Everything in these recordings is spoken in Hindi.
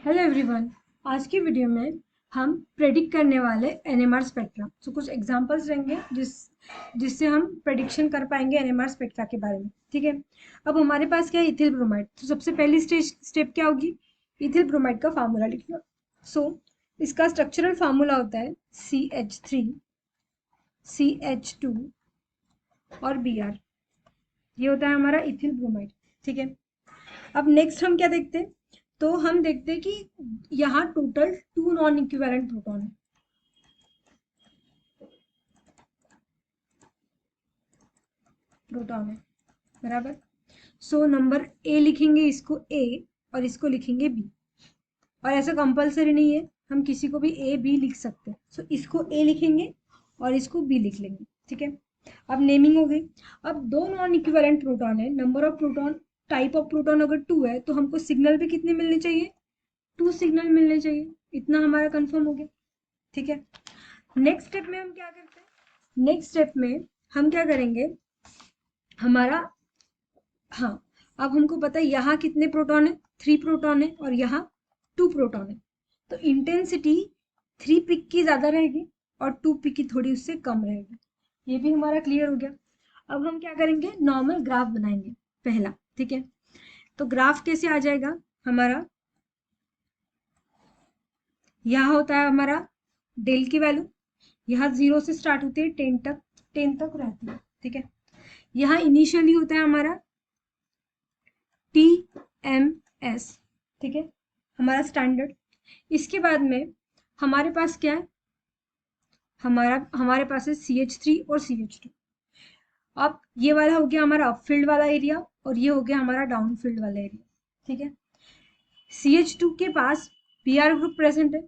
Hello everyone. आज की वीडियो में हम प्रेडिक्ट करने वाले एनएमआर स्पेक्ट्रा। कुछ एग्जांपल्स रहेंगे जिससे हम प्रेडिक्शन कर पाएंगे एनएमआर स्पेक्ट्रा के बारे में। ठीक है, अब हमारे पास क्या है, इथिल ब्रोमाइड। तो सबसे पहली स्टेप क्या होगी, इथिल ब्रोमाइड का फार्मूला लिखना। इसका स्ट्रक्चरल फार्मूला होता है CH3 CH2 और Br। ये होता है हमारा इथिल ब्रोमाइड। ठीक है, अब नेक्स्ट हम क्या देखते हैं, तो हम देखते हैं कि यहाँ टोटल 2 नॉन इक्विवेलेंट प्रोटॉन है। बराबर। नंबर ए लिखेंगे, इसको ए और इसको लिखेंगे बी। और ऐसा कंपलसरी नहीं है, हम किसी को भी ए बी लिख सकते हैं। इसको ए लिखेंगे और इसको बी लिख लेंगे। ठीक है, अब नेमिंग हो गई। अब दो नॉन इक्विवेलेंट प्रोटॉन है, number of proton, type of proton अगर 2 है तो हमको सिग्नल भी कितने मिलने चाहिए, 2 सिग्नल मिलने चाहिए। इतना हमारा कंफर्म हो गया। ठीक है, नेक्स्ट स्टेप में हम क्या करते हैं, नेक्स्ट स्टेप में हम क्या करेंगे, हमारा हाँ, अब हमको पता है यहाँ कितने प्रोटॉन है, 3 प्रोटॉन है और यहाँ 2 प्रोटॉन है। तो इंटेंसिटी 3 पिक की ज्यादा रहेगी और 2 पिक की थोड़ी उससे कम रहेगी। ये भी हमारा क्लियर हो गया। अब हम क्या करेंगे, नॉर्मल ग्राफ बनाएंगे पहला। ठीक है, तो ग्राफ कैसे आ जाएगा हमारा, यहाँ होता है हमारा डेल की वैल्यू, यहाँ 0 से स्टार्ट होती है 10 तक रहती है। ठीक है, यहाँ इनिशियली होता है हमारा TMS। ठीक है, हमारा स्टैंडर्ड। इसके बाद में हमारे पास क्या है, हमारे पास है CH3 और CH2। अब ये वाला हो गया हमारा अपफील्ड वाला एरिया और ये हो गया हमारा डाउनफील्ड वाला एरिया। ठीक है, CH2 के पास Pr ग्रुप प्रेजेंट है,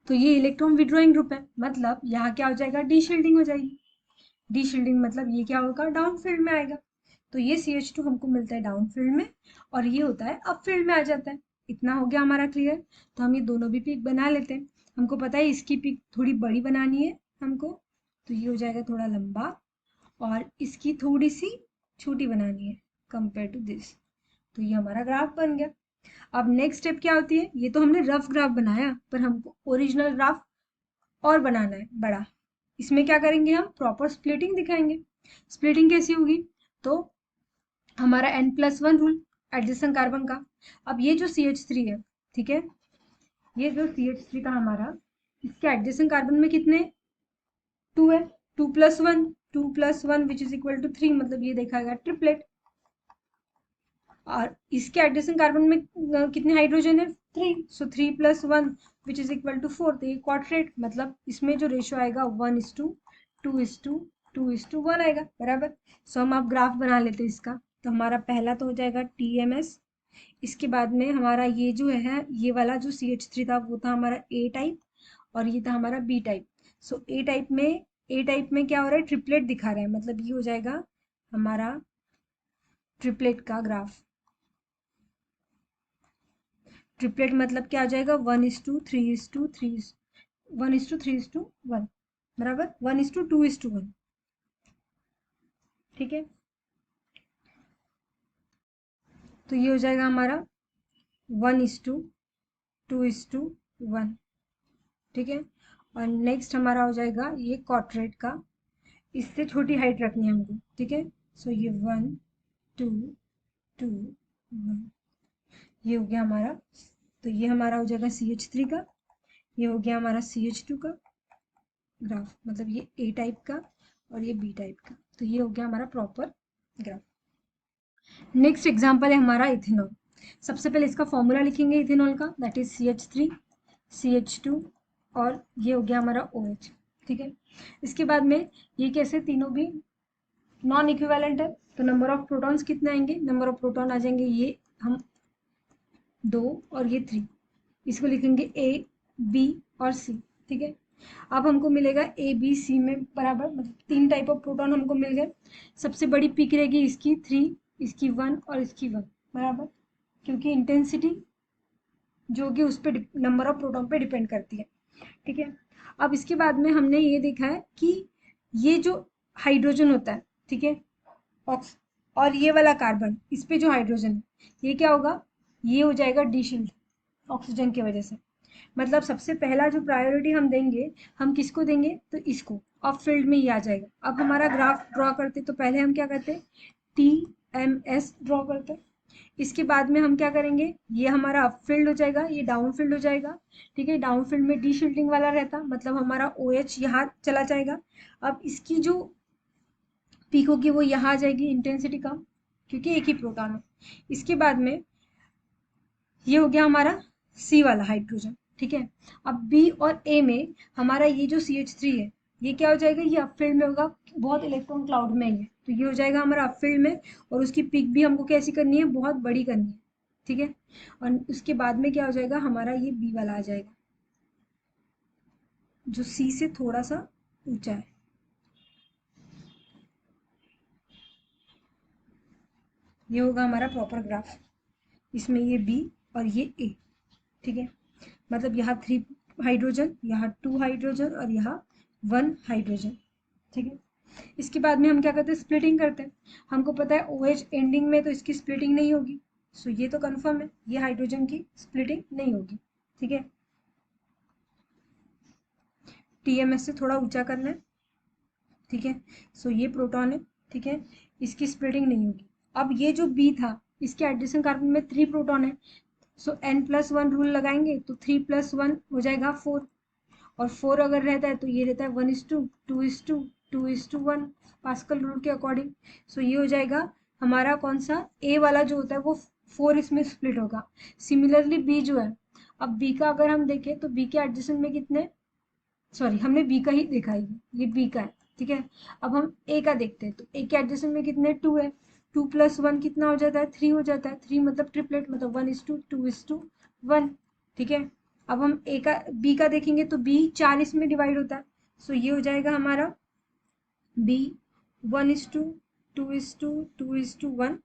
तो ये इलेक्ट्रॉन विड्रॉइंग ग्रुप है, मतलब यहाँ क्या हो जाएगा, डी शील्डिंग हो जाएगी। डी शील्डिंग मतलब ये क्या होगा, डाउन फील्ड में आएगा। तो ये CH2 हमको मिलता है डाउन फील्ड में और ये होता है अप फील्ड में आ जाता है। इतना हो गया हमारा क्लियर। तो हम ये दोनों भी पिक बना लेते हैं। हमको पता है इसकी पिक थोड़ी बड़ी बनानी है हमको, तो ये हो जाएगा थोड़ा लंबा, और इसकी थोड़ी सी छोटी बनानी है कंपेयर टू दिस। तो ये हमारा ग्राफ बन गया। अब नेक्स्ट स्टेप क्या होती है, ये तो हमने रफ ग्राफ बनाया, पर हमको ओरिजिनल ग्राफ और बनाना है बड़ा। इसमें क्या करेंगे, हम प्रॉपर स्प्लिटिंग दिखाएंगे। स्प्लिटिंग कैसी होगी, तो हमारा N+1 रूल एडजेसेंट कार्बन का। अब ये जो CH3 है, ठीक है, ये जो CH3 का हमारा, इसके एडजेसेंट कार्बन में कितने, 2 है। 2+1 विच इज इक्वल टू 3, मतलब ये देखा गया ट्रिपलेट। और इसके एडजेसेंट कार्बन में कितने हाइड्रोजन है, 3। 3+1 विच इज इक्वल टू 4, तो ये क्वाड्रेट, मतलब इसमें जो रेशियो आएगा 1:2:2:1 आएगा। बराबर। हम अब ग्राफ बना लेते हैं इसका। तो हमारा पहला तो हो जाएगा TMS। इसके बाद में हमारा ये जो है, ये वाला जो CH3 था वो था हमारा A टाइप और ये था हमारा B टाइप। ए टाइप में क्या हो रहा है, ट्रिपलेट दिखा रहा है, मतलब ये हो जाएगा हमारा ट्रिपलेट का ग्राफ। ट्रिपलेट मतलब क्या आ जाएगा, 1:3:3, 1:3:1, बराबर, 1:2:1। ठीक है, तो ये हो जाएगा हमारा 1:2:1। ठीक है, और नेक्स्ट हमारा हो जाएगा ये क्वाड्रेट का, इससे छोटी हाइट रखनी है हमको। ठीक है, ये 1:2:1, ये हो गया हमारा। तो ये हमारा हो जाएगा CH3 का, ये हो गया हमारा CH2 का ग्राफ, मतलब ये A टाइप का और ये B टाइप का। तो ये हो गया हमारा प्रॉपर ग्राफ। नेक्स्ट एग्जांपल है हमारा इथेनॉल। सबसे पहले इसका फॉर्मूला लिखेंगे इथेनॉल का, दैट इज CH3 CH2 और ये हो गया हमारा OH। ठीक है, इसके बाद में ये कैसे, तीनों भी नॉन इक्विवेलेंट है, तो नंबर ऑफ प्रोटॉन्स कितने आएंगे, नंबर ऑफ प्रोटॉन आ जाएंगे ये हम 2 और ये 3। इसको लिखेंगे A B और C। ठीक है, अब हमको मिलेगा ABC में बराबर, मतलब 3 टाइप ऑफ प्रोटॉन हमको मिल गए। सबसे बड़ी पिक रहेगी इसकी 3, इसकी 1 और इसकी 1, बराबर, क्योंकि इंटेंसिटी जो कि उस पर नंबर ऑफ प्रोटॉन पे डिपेंड करती है। ठीक है, अब इसके बाद में हमने ये देखा है कि ये जो हाइड्रोजन होता है, ठीक है, ऑक्स, और ये वाला कार्बन, इस पे जो हाइड्रोजन है, ये क्या होगा, ये हो जाएगा डी शील्ड। ऑक्सीजन की वजह से। मतलब सबसे पहला जो प्रायोरिटी हम देंगे, हम किसको देंगे, तो इसको। अब फील्ड में ये आ जाएगा। अब हमारा ग्राफ ड्रॉ करते तो पहले हम क्या करते, TMS ड्रॉ करते। इसके बाद में हम क्या करेंगे, ये हमारा अप फील्ड हो जाएगा, ये डाउन फील्ड हो जाएगा। ठीक है, डाउन फील्ड में डी शील्डिंग वाला रहता, मतलब हमारा OH यहाँ चला जाएगा। अब इसकी जो पीक होगी वो यहाँ आ जाएगी, इंटेंसिटी कम, क्योंकि एक ही प्रोटॉन है। इसके बाद में ये हो गया हमारा C वाला हाइड्रोजन। ठीक है, अब B और A में हमारा ये जो CH3 है, ये क्या हो जाएगा, ये अपफील्ड में होगा, बहुत इलेक्ट्रॉन क्लाउड में है, तो ये हो जाएगा हमारा अपफील्ड में। और उसकी पिक भी हमको कैसी करनी है, बहुत बड़ी करनी है। ठीक है, और उसके बाद में क्या हो जाएगा, हमारा ये B वाला आ जाएगा, जो C से थोड़ा सा ऊंचा है। ये होगा हमारा प्रॉपर ग्राफ। इसमें ये B और ये A। ठीक है, मतलब यहाँ 3 हाइड्रोजन, यहाँ 2 हाइड्रोजन और यहाँ 1 हाइड्रोजन। ठीक है, इसके बाद में हम क्या करते हैं, स्प्लिटिंग करते हैं। हमको पता है OH एंडिंग में, तो इसकी स्प्लिटिंग नहीं होगी। सो ये तो कंफर्म है, ये हाइड्रोजन की स्प्लिटिंग नहीं होगी। ठीक है, TMS से थोड़ा ऊंचा करना है। ठीक है, सो ये प्रोटॉन है। ठीक है, इसकी स्प्लिटिंग नहीं होगी। अब ये जो B था, इसके एडिशन कार्बन में 3 प्रोटॉन है। सो N+1 रूल लगाएंगे तो 3+1 हो जाएगा 4। और 4 अगर रहता है तो ये रहता है 1:2, 2:2, 2:1 पास्कल रूल के अकॉर्डिंग। सो ये हो जाएगा हमारा कौन सा, A वाला जो होता है वो 4 इसमें स्प्लिट होगा। सिमिलरली B जो है, अब B का अगर हम देखें तो B के एडजेसेंट में कितने, सॉरी हमने B का ही देखा है, ये B का है। ठीक है, अब हम A का देखते हैं तो A के एडजेसेंट में कितने, 2 है। 2+1 कितना हो जाता है, 3 हो जाता है। 3 मतलब ट्रिपलेट, मतलब 1:2, 2:1। ठीक है, अब हम B का देखेंगे तो B 4 इसमें डिवाइड होता है। सो ये हो जाएगा हमारा B 1:2, 2:2, 2:1।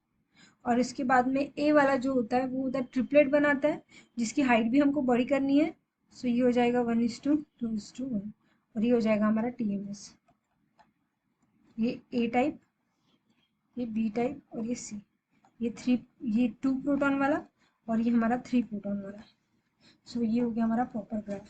और इसके बाद में A वाला जो होता है वो होता है ट्रिपलेट बनाता है, जिसकी हाइट भी हमको बड़ी करनी है। सो ये हो जाएगा 1:2, 2:1। और ये हो जाएगा हमारा TMS। ये A टाइप, ये B टाइप और ये C। ये 2 प्रोटॉन वाला और ये हमारा 3 प्रोटॉन वाला। सो ये हो गया हमारा प्रॉपर ग्राफ।